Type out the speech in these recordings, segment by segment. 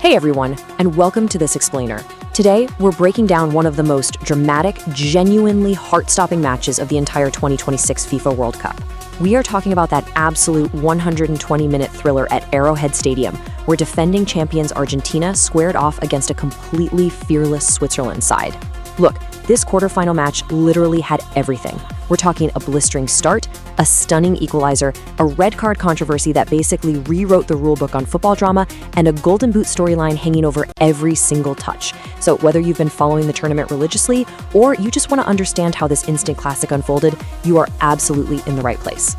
Hey everyone, and welcome to This Explainer. Today, we're breaking down one of the most dramatic, genuinely heart-stopping matches of the entire 2026 FIFA World Cup. We are talking about that absolute 120-minute thriller at Arrowhead Stadium, where defending champions Argentina squared off against a completely fearless Switzerland side. Look, this quarterfinal match literally had everything. We're talking a blistering start, a stunning equalizer, a red card controversy that basically rewrote the rulebook on football drama, and a golden boot storyline hanging over every single touch. So whether you've been following the tournament religiously, or you just want to understand how this instant classic unfolded, you are absolutely in the right place.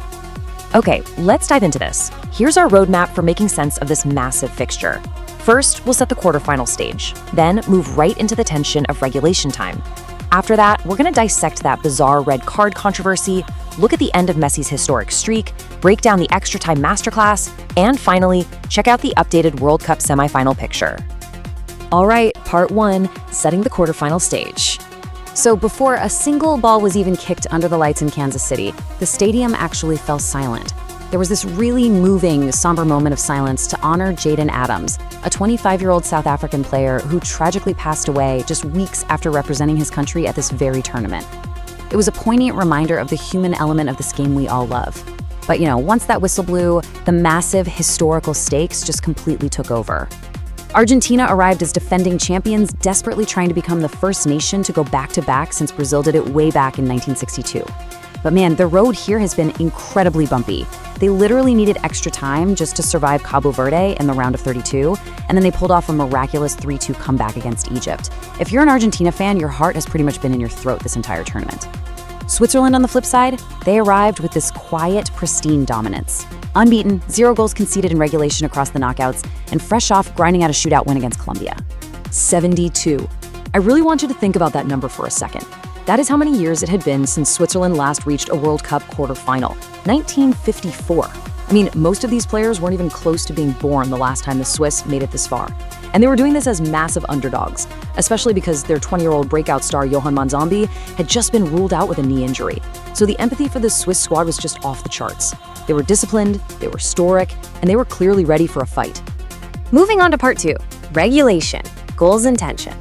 Okay, let's dive into this. Here's our roadmap for making sense of this massive fixture. First, we'll set the quarterfinal stage, then move right into the tension of regulation time. After that, we're going to dissect that bizarre red card controversy, look at the end of Messi's historic streak, break down the extra time masterclass, and finally, check out the updated World Cup semifinal picture. All right, part one, setting the quarterfinal stage. So before a single ball was even kicked under the lights in Kansas City, the stadium actually fell silent. There was this really moving, somber moment of silence to honor Jayden Adams, a 25-year-old South African player who tragically passed away just weeks after representing his country at this very tournament. It was a poignant reminder of the human element of this game we all love. But once that whistle blew, the massive historical stakes just completely took over. Argentina arrived as defending champions, desperately trying to become the first nation to go back-to-back since Brazil did it way back in 1962. But man, the road here has been incredibly bumpy. They literally needed extra time just to survive Cabo Verde in the round of 32, and then they pulled off a miraculous 3-2 comeback against Egypt. If you're an Argentina fan, your heart has pretty much been in your throat this entire tournament. Switzerland, on the flip side, they arrived with this quiet, pristine dominance. Unbeaten, 0 goals conceded in regulation across the knockouts, and fresh off grinding out a shootout win against Colombia. 72. I really want you to think about that number for a second. That is how many years it had been since Switzerland last reached a World Cup quarterfinal, 1954. I mean, most of these players weren't even close to being born the last time the Swiss made it this far. And they were doing this as massive underdogs, especially because their 20-year-old breakout star Johan Manzambi had just been ruled out with a knee injury. So the empathy for the Swiss squad was just off the charts. They were disciplined, they were stoic, and they were clearly ready for a fight. Moving on to part two, regulation, goals and tension.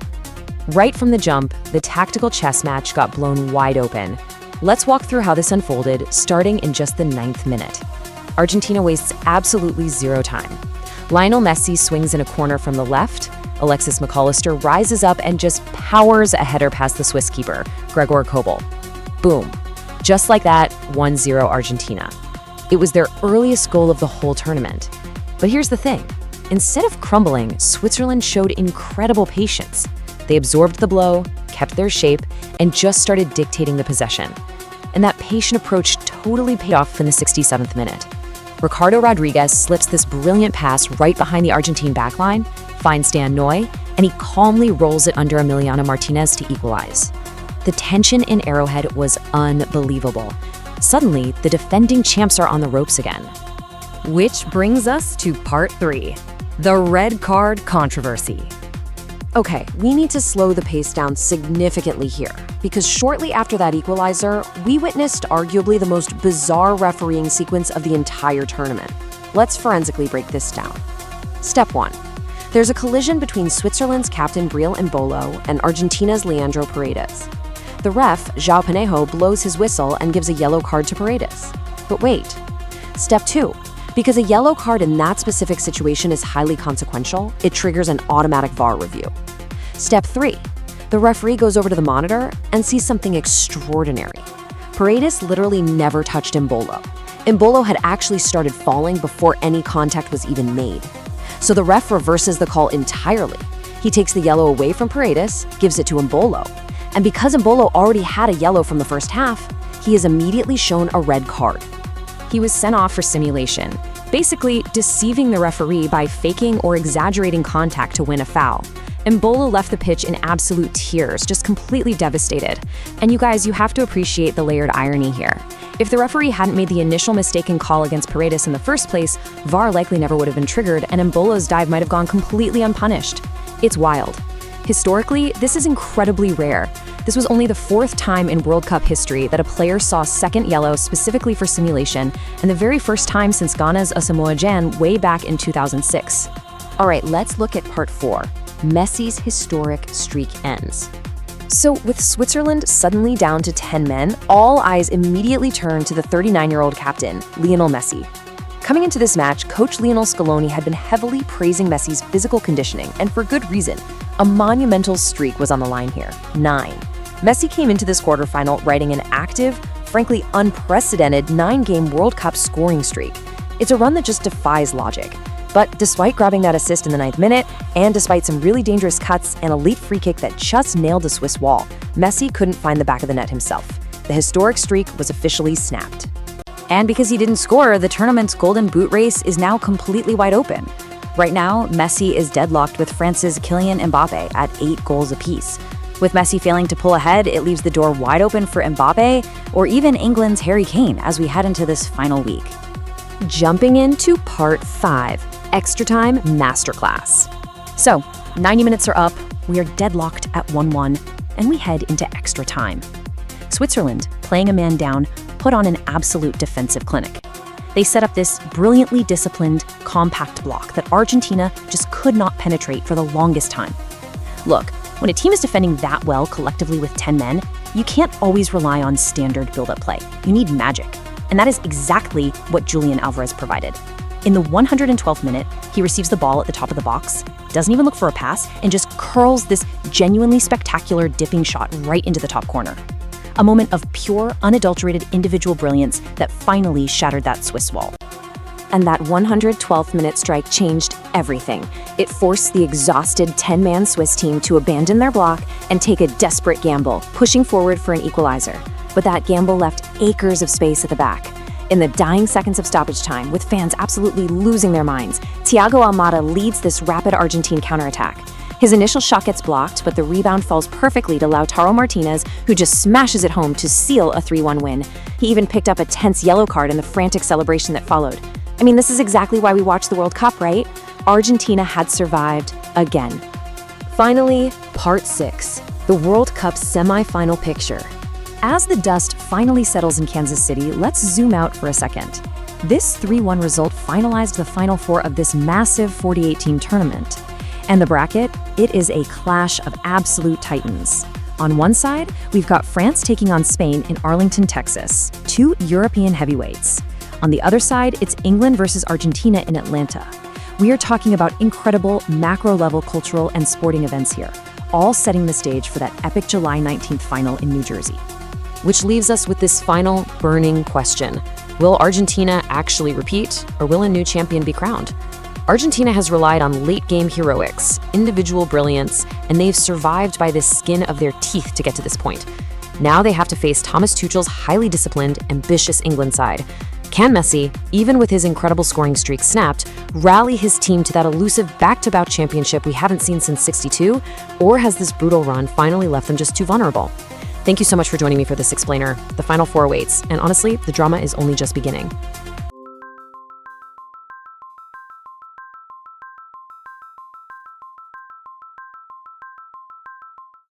Right from the jump, the tactical chess match got blown wide open. Let's walk through how this unfolded, starting in just the 9th minute. Argentina wastes absolutely 0 time. Lionel Messi swings in a corner from the left. Alexis Mac Allister rises up and just powers a header past the Swiss keeper, Gregor Kobel. Boom. Just like that, 1-0 Argentina. It was their earliest goal of the whole tournament. But here's the thing. Instead of crumbling, Switzerland showed incredible patience. They absorbed the blow, kept their shape, and just started dictating the possession. And that patient approach totally paid off in the 67th minute. Ricardo Rodriguez slips this brilliant pass right behind the Argentine backline, finds Dan Ndoye, and he calmly rolls it under Emiliano Martínez to equalize. The tension in Arrowhead was unbelievable. Suddenly, the defending champs are on the ropes again. Which brings us to part three, the red card controversy. Okay, we need to slow the pace down significantly here, because shortly after that equalizer, we witnessed arguably the most bizarre refereeing sequence of the entire tournament. Let's forensically break this down. Step 1. There's a collision between Switzerland's captain Breel Embolo and Argentina's Leandro Paredes. The ref, João Panejo, blows his whistle and gives a yellow card to Paredes. But wait. Step 2. Because a yellow card in that specific situation is highly consequential, it triggers an automatic VAR review. Step 3. The referee goes over to the monitor and sees something extraordinary. Paredes literally never touched Embolo. Embolo had actually started falling before any contact was even made. So the ref reverses the call entirely. He takes the yellow away from Paredes, gives it to Embolo. And because Embolo already had a yellow from the first half, he is immediately shown a red card. He was sent off for simulation, basically deceiving the referee by faking or exaggerating contact to win a foul. Embolo left the pitch in absolute tears, just completely devastated. And you guys, you have to appreciate the layered irony here. If the referee hadn't made the initial mistaken call against Paredes in the first place, VAR likely never would have been triggered, and Embolo's dive might have gone completely unpunished. It's wild. Historically, this is incredibly rare. This was only the 4th time in World Cup history that a player saw second yellow specifically for simulation, and the very first time since Ghana's Asamoah Gyan way back in 2006. All right, let's look at part 4. Messi's historic streak ends. So with Switzerland suddenly down to 10 men, all eyes immediately turn to the 39-year-old captain, Lionel Messi. Coming into this match, coach Lionel Scaloni had been heavily praising Messi's physical conditioning, and for good reason. A monumental streak was on the line here, 9. Messi came into this quarterfinal riding an active, frankly unprecedented 9-game World Cup scoring streak. It's a run that just defies logic. But despite grabbing that assist in the 9th minute, and despite some really dangerous cuts and a late free kick that just nailed the Swiss wall, Messi couldn't find the back of the net himself. The historic streak was officially snapped. And because he didn't score, the tournament's golden boot race is now completely wide open. Right now, Messi is deadlocked with France's Kylian Mbappe at 8 goals apiece. With Messi failing to pull ahead, it leaves the door wide open for Mbappe or even England's Harry Kane as we head into this final week. Jumping into part 5, Extra Time Masterclass. So, 90 minutes are up, we are deadlocked at 1-1, and we head into extra time. Switzerland, playing a man down, put on an absolute defensive clinic. They set up this brilliantly disciplined, compact block that Argentina just could not penetrate for the longest time. Look, when a team is defending that well collectively with 10 men, you can't always rely on standard build-up play. You need magic. And that is exactly what Julián Álvarez provided. In the 112th minute, he receives the ball at the top of the box, doesn't even look for a pass, and just curls this genuinely spectacular dipping shot right into the top corner. A moment of pure, unadulterated individual brilliance that finally shattered that Swiss wall. And that 112th minute strike changed everything. It forced the exhausted 10-man Swiss team to abandon their block and take a desperate gamble, pushing forward for an equalizer. But that gamble left acres of space at the back. In the dying seconds of stoppage time, with fans absolutely losing their minds, Thiago Almada leads this rapid Argentine counterattack. His initial shot gets blocked, but the rebound falls perfectly to Lautaro Martínez, who just smashes it home to seal a 3-1 win. He even picked up a tense yellow card in the frantic celebration that followed. I mean, this is exactly why we watch the World Cup, right? Argentina had survived again. Finally, part 6, the World Cup semi-final picture. As the dust finally settles in Kansas City, let's zoom out for a second. This 3-1 result finalized the Final Four of this massive 48-team tournament. And the bracket, it is a clash of absolute titans. On one side, we've got France taking on Spain in Arlington, Texas, 2 European heavyweights. On the other side, it's England versus Argentina in Atlanta. We are talking about incredible macro-level cultural and sporting events here, all setting the stage for that epic July 19th final in New Jersey. Which leaves us with this final burning question. Will Argentina actually repeat, or will a new champion be crowned? Argentina has relied on late-game heroics, individual brilliance, and they've survived by the skin of their teeth to get to this point. Now they have to face Thomas Tuchel's highly disciplined, ambitious England side. Can Messi, even with his incredible scoring streak snapped, rally his team to that elusive back-to-back championship we haven't seen since '62, or has this brutal run finally left them just too vulnerable? Thank you so much for joining me for this explainer. The Final Four waits, and honestly, the drama is only just beginning.